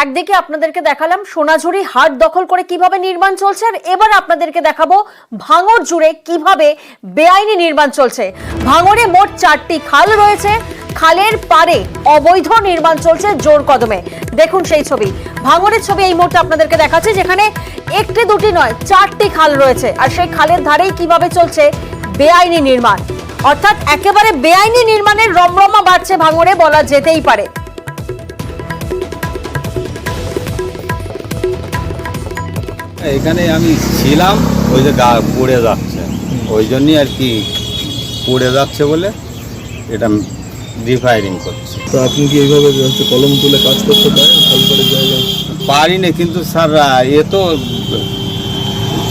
একদিকে আপনাদেরকে দেখালাম সোনাঝুরি হাট দখল করে কিভাবে নির্মাণ চলছে, আর এবার আপনাদেরকে দেখাবো ভাঙড় জুড়ে কিভাবে বেআইনি নির্মাণ চলছে। ভাঙড়ে মোট 4টি খাল রয়েছে, খালের পারে অবৈধ নির্মাণ চলছে জোর কদমে। দেখুন সেই ছবি, ভাঙড়ের ছবি এই মুহূর্তে আপনাদেরকে দেখাচ্ছে, যেখানে একটি দুটি নয় 4টি খাল রয়েছে, আর সেই খালের ধারেই কিভাবে চলছে বেআইনি নির্মাণ। অর্থাৎ একেবারে বেআইনি নির্মাণের রমরমা বাড়ছে ভাঙড়ে, বলা যেতেই পারে। এখানে আমি ছিলাম, ওই যে গা পড়ে যাচ্ছে, ওই জন্যই আর কি পড়ে যাচ্ছে বলে এটা রিফায়ারিং করছে। তো আপনি কি এইভাবে কলম তুলে কাজ করতে পারেন সরকারের জায়গায়? পারি না, কিন্তু স্যার এ তো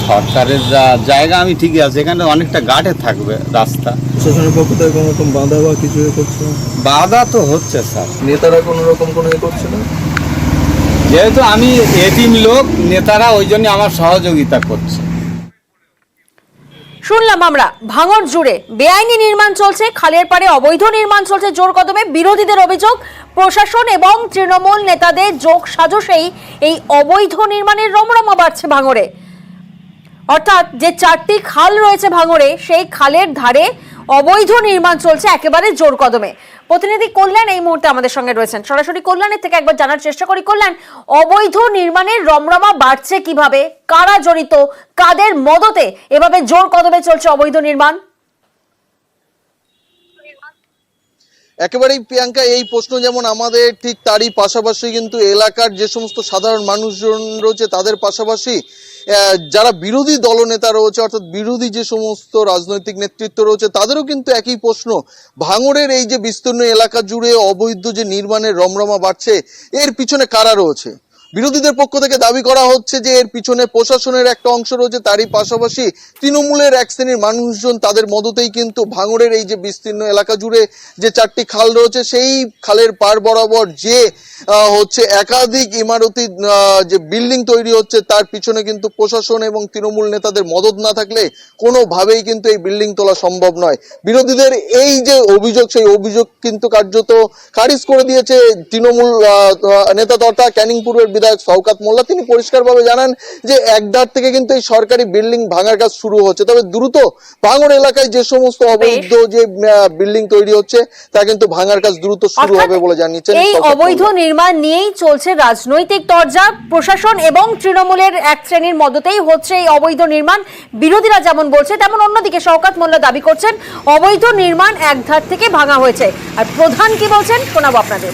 সরকারের জায়গা, আমি ঠিকই আছে, এখানে অনেকটা গাটে থাকবে রাস্তা। প্রশাসনের পক্ষ থেকে কোনো রকম বাধা বা কিছু করছে? বাধা তো হচ্ছে স্যার, নেতারা কোনো রকম কোনো করছে না? যেহেতু আমি এটিম লোক, নেতারা ওই জন্য আমার সহযোগিতা করছে। শুনলাম আমরা ভাঙড় জুড়ে বেআইনি নির্মাণ চলছে, খালের পাড়ে অবৈধ নির্মাণ চলছে জোর কদমে। বিরোধীদের অভিযোগ প্রশাসন এবং তৃণমূল নেতাদের যোগ সাজসেই এই অবৈধ নির্মাণের রমরমা বাড়ছে ভাঙড়ে। অর্থাৎ যে 4টি খাল রয়েছে ভাঙড়ে, সেই খালের ধারে অবৈধ নির্মাণ চলছে একেবারে জোর কদমে। প্রতিনিধি কল্যাণ এই মুহূর্তে আমাদের সঙ্গে রয়েছেন, সরাসরি কল্যাণের থেকে একবার জানার চেষ্টা করি। কল্যাণ, অবৈধ নির্মাণের রমরমা বাড়ছে কিভাবে, কারা জড়িত, কাদের মদতে এভাবে জোর কদমে চলছে অবৈধ নির্মাণ? একেবারেই প্রিয়াঙ্কা, এই প্রশ্ন যেমন আমাদের, ঠিক তারই পাশাপাশি কিন্তু এলাকার যে সমস্ত সাধারণ মানুষজন রয়েছে তাদের পাশাপাশি যারা বিরোধী দলনেতা রয়েছে, অর্থাৎ বিরোধী যে সমস্ত রাজনৈতিক নেতৃত্ব রয়েছে, তাদেরও কিন্তু একই প্রশ্ন। ভাঙড়ের এই যে বিস্তীর্ণ এলাকা জুড়ে অবৈধ যে নির্মাণের রমরমা বাড়ছে, এর পিছনে কারা রয়েছে? বিরোধীদের পক্ষ থেকে দাবি করা হচ্ছে যে এর পিছনে প্রশাসনের একটা অংশ রয়েছে, তারই পাশাপাশি তৃণমূলের এক শ্রেণীর মানুষজন, তাদের মদতেই কিন্তু ভাঙড়ের এই যে বিস্তীর্ণ এলাকা জুড়ে যে 4টি খাল রয়েছে, সেই খালের পার বরাবর যে হচ্ছে একাধিক ইমারতি যে বিল্ডিং তৈরি হচ্ছে, তার পিছনে কিন্তু প্রশাসন এবং তৃণমূল নেতাদের মদত না থাকলে কোনোভাবেই কিন্তু এই বিল্ডিং তোলা সম্ভব নয়। বিরোধীদের এই যে অভিযোগ, সেই অভিযোগ কিন্তু কার্যত খারিজ করে দিয়েছে তৃণমূল নেতা তথা ক্যানিং পূর্বের বিধায়ক শওকত মোল্লা। তিনি পরিষ্কারভাবে জানান যে একধার থেকে কিন্তু এই সরকারি বিল্ডিং ভাঙার কাজ শুরু হচ্ছে, তবে দ্রুত ভাঙড় এলাকায় যে সমস্ত অবৈধ যে বিল্ডিং তৈরি হচ্ছে তা কিন্তু ভাঙার কাজ দ্রুত শুরু হবে বলে জানিয়েছেন। এই অবৈধ নির্মাণ নিয়েই চলছে রাজনৈতিক তরজা, প্রশাসন এবং তৃণমূলের এক শ্রেণীর মদতেই হচ্ছে এই অবৈধ নির্মাণ। বিরোধীরা যেমন বলছে, তেমন অন্যদিকে শওকত মোল্লা দাবি করছেন অবৈধ নির্মাণ একধার থেকে ভাঙা হয়েছে। আর প্রধান কি বলছেন শোনাবো আপনাদের।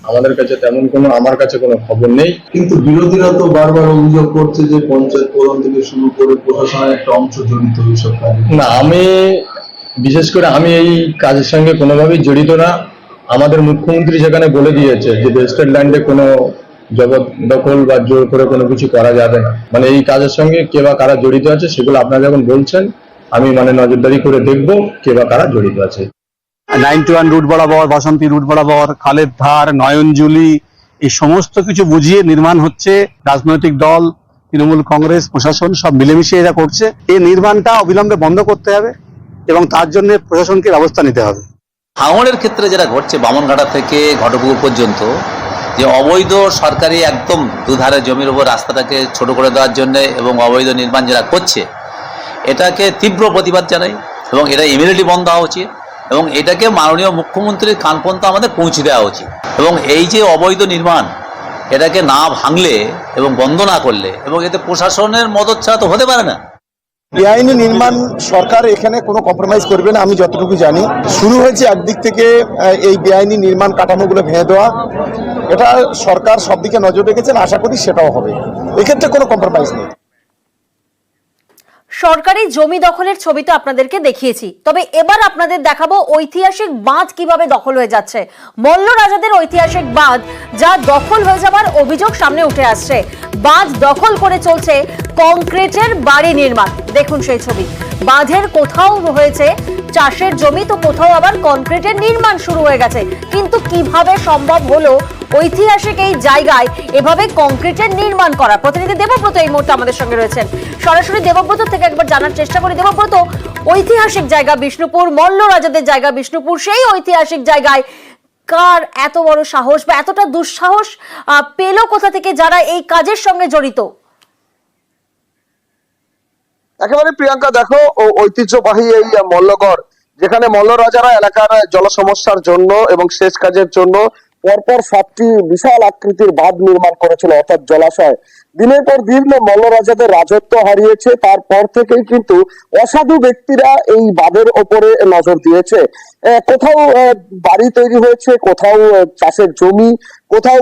আমাদের কাছে তেমন আমার কাছে কোনো খবর নেই, কিন্তু বিরোধীরা তো বারবার অভিযোগ করছে যে পঞ্চায়েত প্রধান থেকে শুরু করে প্রশাসনের একটা অংশ জড়িত এইসব কাজে। না, আমি বিশেষ করে আমি এই কাজের সঙ্গে কোনোভাবেই জড়িত না। আমাদের মুখ্যমন্ত্রী সেখানে বলে দিয়েছে যে ভেস্টেড ল্যান্ডে কোনো জবরদখল বা জোর করে কোনো কিছু করা যাবে না। মানে এই কাজের সঙ্গে কে বা কারা জড়িত আছে সেগুলো আপনারা যখন বলছেন, আমি নজরদারি করে দেখবো কে বা কারা জড়িত আছে। 91 রুট বরাবর, বাসন্তী রুট বরাবর, খালের ধার, নয়নজুলি, এই সমস্ত কিছু বুঝিয়ে নির্মাণ হচ্ছে। রাজনৈতিক দল, তৃণমূল, কংগ্রেস, প্রশাসন সব মিলেমিশে এরা করছে। এই নির্মাণটা অবিলম্বে বন্ধ করতে হবে এবং তার জন্য প্রশাসনকে ব্যবস্থা নিতে হবে। ভাঙড়ের ক্ষেত্রে যেটা ঘটছে, বামনঘাটা থেকে ঘটপুকুর পর্যন্ত যে অবৈধ সরকারি একদম দুধারে জমির উপর রাস্তাটাকে ছোট করে দেওয়ার জন্য এবং অবৈধ নির্মাণ যারা করছে, এটাকে তীব্র প্রতিবাদ জানাই এবং এটা ইমিডিয়েটলি বন্ধ হওয়া উচিত এবং এটাকে মাননীয় মুখ্যমন্ত্রীর কান পর্যন্ত আমাদের পৌঁছে দেওয়া উচিত। এবং এই যে অবৈধ নির্মাণ, এটাকে না ভাঙলে এবং বন্ধ না করলে, এবং এতে প্রশাসনের মদত ছাড়া তো হতে পারে না। বেআইনি নির্মাণ সরকার এখানে কোনো কম্প্রোমাইজ করবে না, আমি যতটুকু জানি। শুরু হয়েছে একদিক থেকে এই বেআইনি নির্মাণ কাঠামোগুলো ভেঙে দেওয়া, এটা সরকার সব দিকে নজর রেখেছেন, আশা করি সেটাও হবে। এক্ষেত্রে কোনো কম্প্রোমাইজ নেই। সরকারি জমি দখলের ছবি তো আপনাদেরকে দেখিয়েছি, তবে এবার আপনাদের দেখাবো ঐতিহাসিক বাঁধ কিভাবে দখল হয়ে যাচ্ছে। মল্ল রাজাদের ঐতিহাসিক বাঁধ, যা দখল হয়ে যাবার অভিযোগ সামনে উঠে আসছে। বাঁধ দখল করে চলছে কংক্রিটের বাড়ি নির্মাণ। দেখুন সেই ছবি, বাঁধের কোথাও হয়েছে চাষের জমি, তো কোথাও আবার কংক্রিটের নির্মাণ শুরু হয়ে গেছে। কিন্তু কিভাবে সম্ভব হলো ঐতিহাসিক এই জায়গায় এভাবে কংক্রিটের নির্মাণ করা? প্রতিনিধি দেবব্রত এই মুহূর্তে আমাদের সঙ্গে রয়েছেন, সরাসরি দেবব্রত থেকে একবার জানার চেষ্টা করি। দেবব্রত, ঐতিহাসিক জায়গা বিষ্ণুপুর, মল্ল রাজাদের জায়গা বিষ্ণুপুর, সেই ঐতিহাসিক জায়গায় কার এত বড় সাহস বা এতটা দুঃসাহস পেল কোথা থেকে যারা এই কাজের সঙ্গে জড়িত? একেবারে প্রিয়াঙ্কা, দেখো ঐতিহ্যবাহী এই মল্লগড়, যেখানে মল্ল রাজারা এলাকার জল সমস্যার জন্য এবং সেচ কাজের জন্য পরপর 7টি বিশাল আকৃতির বাঁধ নির্মাণ করেছিল, অর্থাৎ জলাশয়। দিনের পর দিন মল্ল রাজাদের রাজত্ব হারিয়েছে, তারপর থেকেই কিন্তু অসাধু ব্যক্তিরা এই বাঁধের ওপরে নজর দিয়েছে। কোথাও বাড়ি তৈরি হয়েছে, কোথাও চাষের জমি, কোথাও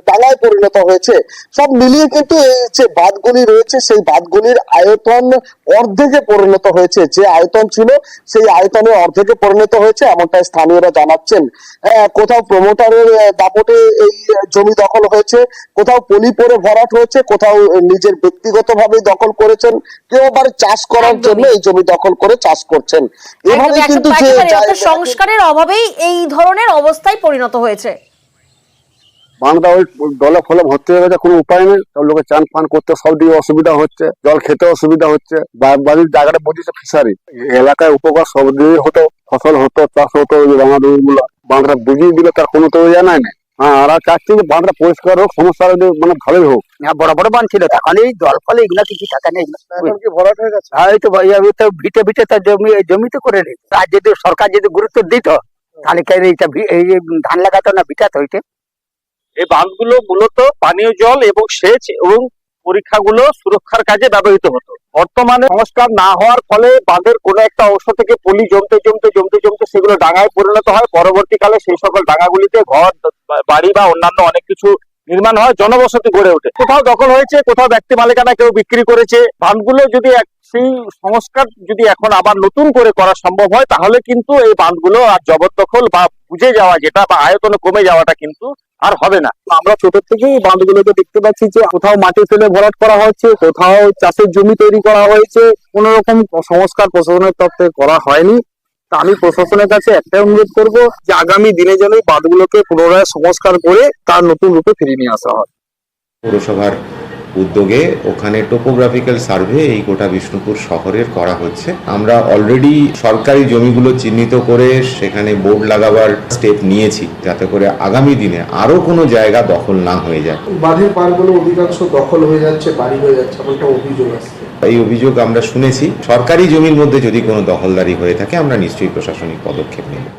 ডাঙায় পরিণত হয়েছে। সব মিলিয়ে কিন্তু এই যে বাঁধগুলি রয়েছে সেই বাঁধগুলির আয়তন অর্ধেকে পরিণত হয়েছে। যে আয়তন ছিল সেই আয়তনে অর্ধেকে পরিণত হয়েছে, এমনটাই স্থানীয়রা জানাচ্ছেন। কোথাও প্রমোটারের দাপটে এই জমি দখল হয়েছে, কোথাও পলি পরে ভরাট হয়েছে, কোথাও নিজের ব্যক্তিগতভাবে দখল করেছেন, কেউ আবার চাষ করার জন্য এই জমি দখল করে চাষ করছেন। এভাবে কিন্তু সংস্কারের অভাবেই এই ধরনের অবস্থায় পরিণত হয়েছে। বাঁধটা ওই দলে ফলে ভর্তি হয়ে গেছে, কোনো উপায় নেই। সব লোকে চান ফান করতে সব দিকে অসুবিধা হচ্ছে, জল খেতে অসুবিধা হচ্ছে। বাড়ির জায়গাটা বুঝেছে ফিশারি, এলাকায় উপকার সব দিকে হতো, ফসল হতো, চাষ হতো। বাংলা গুলো বাঁধটা বুঝিয়ে দিলে তার কোনো তো জানাই না। হ্যাঁ, আর চাচ্ছি যে বাঁধটা পরিষ্কার হোক, সমস্যা মানে ভালোই হোক। হ্যাঁ, বড় বড় বাঁধ ছিল, এখন এই জল ফলে এগুলো কিছু থাকে না। কি ভরাট হয়ে গেছে? হ্যাঁ, এই তো ভিটে ভিটে তার জমিতে করে নিত। আর যদি সরকার যদি গুরুত্ব দিত তাহলে এই ধান লাগাতো না, ভিটাতে হইতে। এই বাঁধগুলো মূলত পানীয় জল এবং সেচ এবং পরীক্ষাগুলো সুরক্ষার কাজে ব্যবহৃত হতো। বর্তমানে সংস্কার না হওয়ার ফলে বাঁধের কোনো একটা অংশ থেকে পলি জমতে সেগুলো ডাঙায় পরিণত হয়। পরবর্তীকালে সেই সকল ডাঙাগুলিতে ঘর বাড়ি বা অন্যান্য অনেক কিছু নির্মাণ হয়, জনবসতি গড়ে ওঠে। কোথাও দখল হয়েছে, কোথাও ব্যক্তি মালিকানা কেউ বিক্রি করেছে। বাঁধগুলো যদি সেই সংস্কার যদি এখন আবার নতুন করে করা সম্ভব হয়, তাহলে কিন্তু এই বাঁধগুলো আর জবরদখল বা বুঝে যাওয়া যেটা বা আয়তনে কমে যাওয়াটা কিন্তু আর হবে না। আমরা ছোট থেকেই বাঁধগুলোকে দেখতে পাচ্ছি যে কোথাও মাটি ফেলে ভরাট করা হচ্ছে, কোথাও চাষের জমি তৈরি করা হয়েছে। কোন রকম সংস্কার প্রশাসনের তরফ থেকে করা হয়নি। তা আমি প্রশাসনের কাছে একটাই অনুরোধ করব যে আগামী দিনে যেন এই বাঁধগুলোকে পুনরায় সংস্কার করে তার নতুন রূপে ফিরিয়ে নিয়ে আসা হয়। পৌরসভার উদ্যোগে ওখানে টোপোগ্রাফিক্যাল সার্ভে এই গোটা বিষ্ণুপুর শহরের করা হচ্ছে। আমরা অলরেডি সরকারি জমিগুলো চিহ্নিত করে সেখানে বোর্ড লাগাবার স্টেপ নিয়েছি, যাতে করে আগামী দিনে আরো কোনো জায়গা দখল না হয়ে যায়। বাঁধের পাড়গুলো অধিকাংশ দখল হয়ে যাচ্ছে, বাড়ি হয়ে যাচ্ছে, এমনটা অভিযোগ আসছে। এই অভিযোগ আমরা শুনেছি। সরকারি জমির মধ্যে যদি কোনো দখলদারি হয়ে থাকে আমরা নিশ্চয়ই প্রশাসনিক পদক্ষেপ নেব।